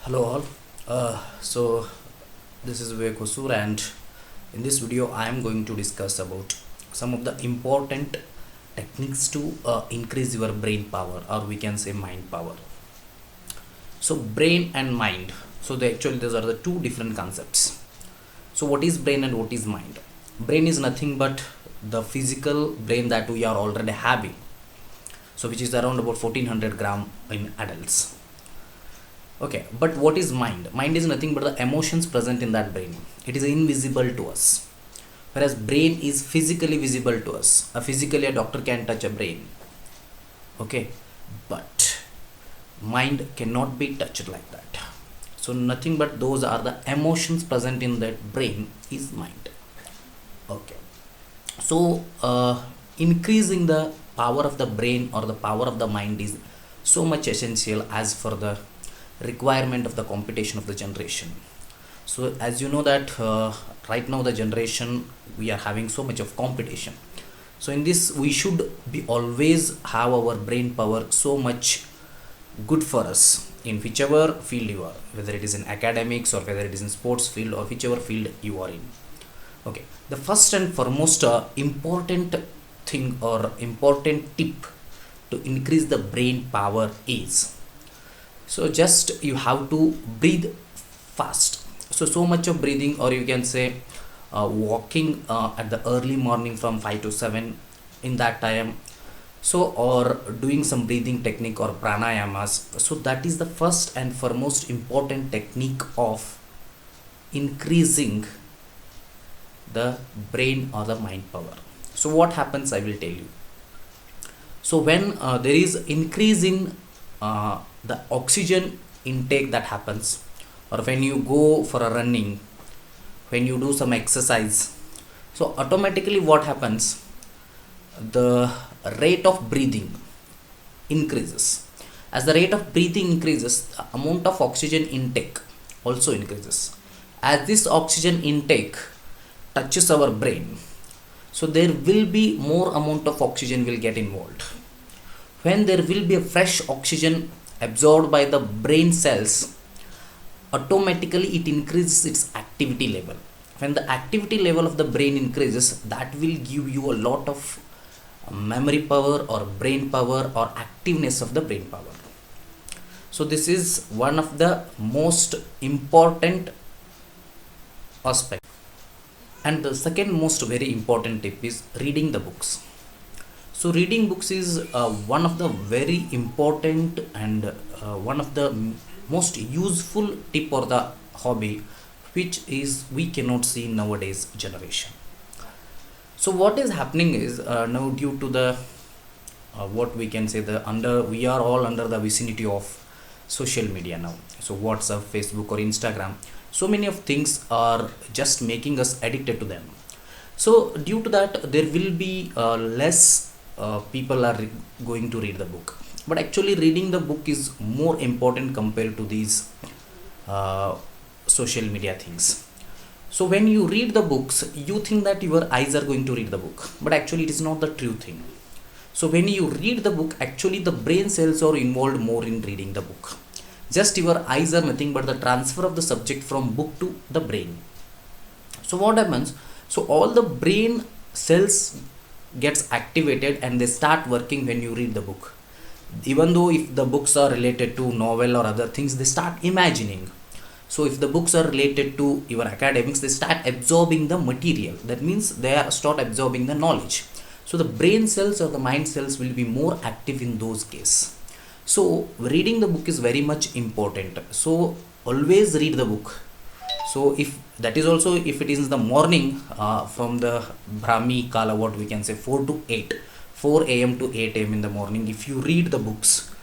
Hello all. So this is Vivek Hosur, and in this video I am going to discuss about some of the important techniques to increase your brain power, or we can say mind power. So brain and mind. So these are the two different concepts. So what is brain and what is mind? Brain is nothing but the physical brain that we are already having. So which is around about 1400 gram in adults. Okay, but what is mind? Mind is nothing but the emotions present in that brain. It is invisible to us, whereas brain is physically visible to us. Physically a doctor can touch a brain, okay, but mind cannot be touched like that. So nothing but those are the emotions present in that brain is mind. Okay, so increasing the power of the brain or the power of the mind is so much essential as for the requirement of the competition of the generation. So as you know that right now the generation, we are having so much of competition. So in this we should be always have our brain power so much good for us in whichever field you are, whether it is in academics or whether it is in sports field or whichever field you are in. Okay, the first and foremost important thing or important tip to increase the brain power is, so just you have to breathe fast. So much of breathing, or you can say walking at the early morning from 5 to 7 in that time, so or doing some breathing technique or pranayamas. So that is the first and foremost important technique of increasing the brain or the mind power. So what happens, I will tell you. So when there is increase in the oxygen intake that happens, or when you go for a running, when you do some exercise, so automatically what happens, the rate of breathing increases. As the rate of breathing increases, the amount of oxygen intake also increases. As this oxygen intake touches our brain, so there will be more amount of oxygen will get involved. When there will be a fresh oxygen absorbed by the brain cells, automatically it increases its activity level. When the activity level of the brain increases, that will give you a lot of memory power or brain power or activeness of the brain power. So this is one of the most important aspect. And the second most very important tip is reading the books. So reading books is one of the very important and one of the most useful tip or the hobby which is we cannot see in nowadays generation. So what is happening is now due to the what we can say, the under we are all under the vicinity of social media now. So WhatsApp, Facebook or Instagram, so many of things are just making us addicted to them. So due to that there will be less people are going to read the book, but actually reading the book is more important compared to these social media things. So when you read the books, you think that your eyes are going to read the book, but actually it is not the true thing. So when you read the book, actually the brain cells are involved more in reading the book. Just your eyes are nothing but the transfer of the subject from book to the brain. So what happens, so all the brain cells gets activated and they start working when you read the book. Even though if the books are related to novel or other things, they start imagining. So if the books are related to your academics, they start absorbing the material. That means they are start absorbing the knowledge. So the brain cells or the mind cells will be more active in those cases. So reading the book is very much important. So always read the book. So if that is also, if it is in the morning from the Brahmi Kala, what we can say 4 to 8, 4 a.m. to 8 a.m. in the morning, if you read the books,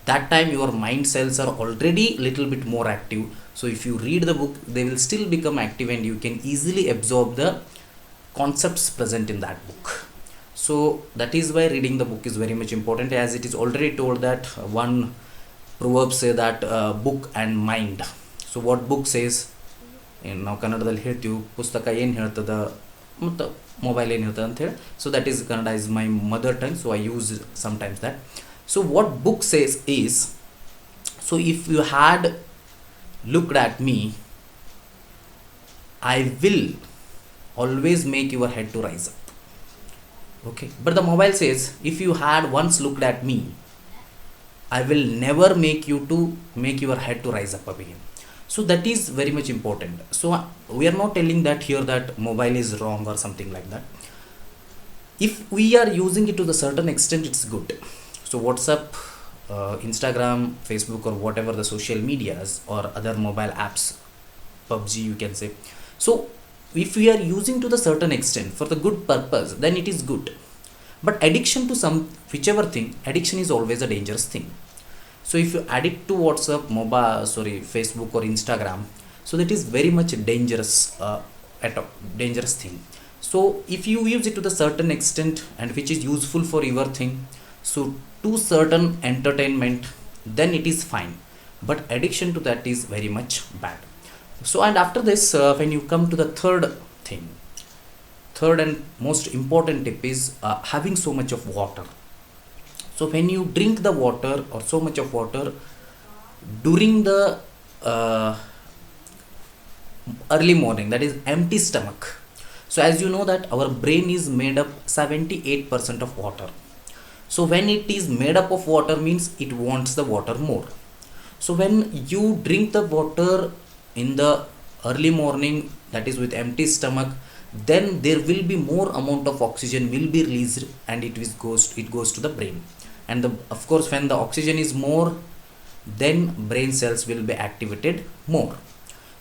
that time your mind cells are already little bit more active. So if you read the book, they will still become active and you can easily absorb the concepts present in that book. So that is why reading the book is very much important, as it is already told that one proverb say that book and mind. So what book says, ನಾವು ಕನ್ನಡದಲ್ಲಿ ಹೇಳ್ತೀವಿ, ಪುಸ್ತಕ ಏನು ಹೇಳ್ತದ ಮತ್ತು mobile ಏನು ಹೇಳ್ತದೆ ಅಂತ ಹೇಳಿ. So that is Kannada is my mother tongue, so I use sometimes that. So what book says is, so if you had looked at me, I will always make your head to rise up. Okay, but the mobile says, if you had once looked at me, I will never make your head to rise up again. So that is very much important. So we are not telling that here that mobile is wrong or something like that. If we are using it to the certain extent, it's good. So WhatsApp, Instagram, Facebook, or whatever the social medias or other mobile apps, PUBG you can say. So if we are using to the certain extent for the good purpose, then it is good. But addiction to some whichever thing, addiction is always a dangerous thing. So if you addict to WhatsApp, Facebook or Instagram, so that is very much dangerous, dangerous thing. So if you use it to the certain extent and which is useful for your thing, so to certain entertainment, then it is fine. But addiction to that is very much bad. So and after this, when you come to the third thing, third and most important tip is having so much of water. So when you drink the water or so much of water during the early morning, that is empty stomach. So as you know that our brain is made up 78% of water. So when it is made up of water means it wants the water more. So when you drink the water in the early morning, that is with empty stomach, then there will be more amount of oxygen will be released and it goes to the brain. And of course when the oxygen is more, then brain cells will be activated more.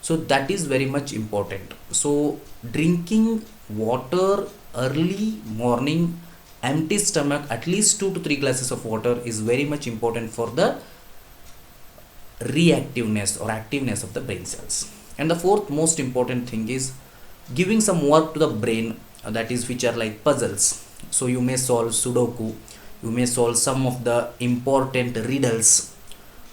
So that is very much important. So drinking water early morning, empty stomach, at least 2 to 3 glasses of water is very much important for the reactiveness or activeness of the brain cells. And the fourth most important thing is giving some work to the brain, that is which are like puzzles. So you may solve Sudoku, you may solve some of the important riddles.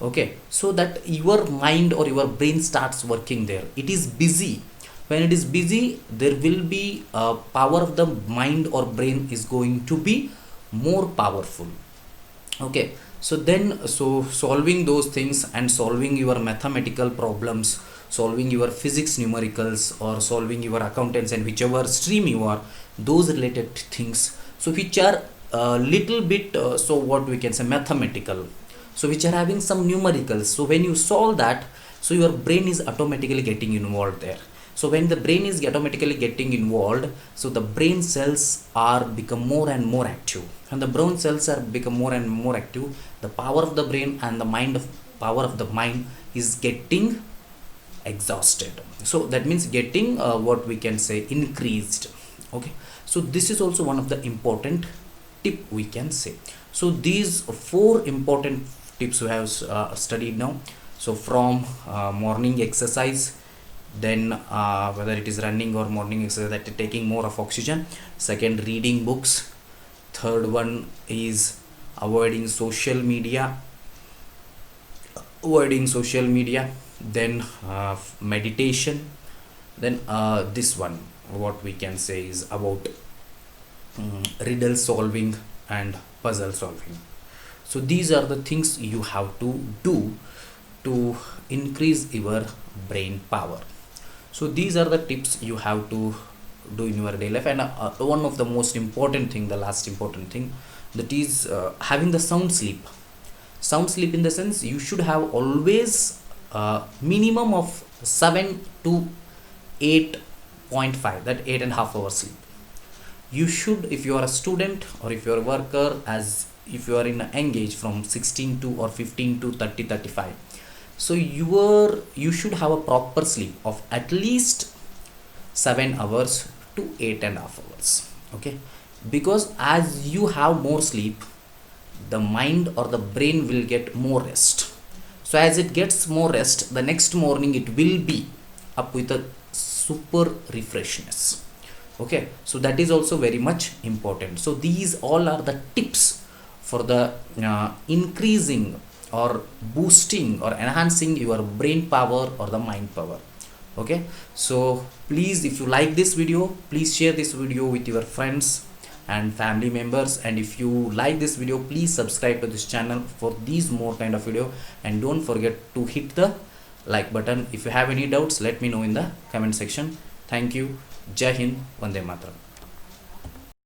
Okay, so that your mind or your brain starts working there. It is busy. When it is busy, there will be power of the mind or brain is going to be more powerful. Okay, so then solving those things and solving your mathematical problems, solving your physics numericals or solving your accountants and whichever stream you are, those related things, so which are little bit so what we can say mathematical, so which are having some numericals. So when you solve that, so your brain is automatically getting involved there. So when the brain is automatically getting involved, so the brain cells are become more and more active, and the brain cells are become more and more active, the power of the brain and the power of the mind is getting exhausted. So that means getting what we can say increased. Okay, so this is also one of the important tip we can say. So these 4 important tips we have studied now. So from morning exercise, then whether it is running or morning exercise, that is taking more of oxygen. Second, reading books. Third one is avoiding social media. Then meditation. Then this one, what we can say is about riddle solving and puzzle solving. So these are the things you have to do to increase your brain power. So these are the tips you have to do in your daily life. And one of the most important thing, the last important thing, that is having the sound sleep. Sound sleep in the sense you should have always minimum of 7 to 8.5, that 8.5 hours sleep. You should, if you are a student or if you are a worker, as if you are in a engage from 16 to or 15 to 30-35, so you should have a proper sleep of at least 7 hours to 8.5 hours. Okay, because as you have more sleep, the mind or the brain will get more rest. So as it gets more rest, the next morning it will be up with a super refreshness. Okay, so that is also very much important. So these all are the tips for the increasing or boosting or enhancing your brain power or the mind power. Okay, so please, if you like this video, please share this video with your friends and family members, and if you like this video, please subscribe to this channel for these more kind of video, and don't forget to hit the like button. If you have any doubts, let me know in the comment section. Thank you. Jai Hind. Vande Mataram.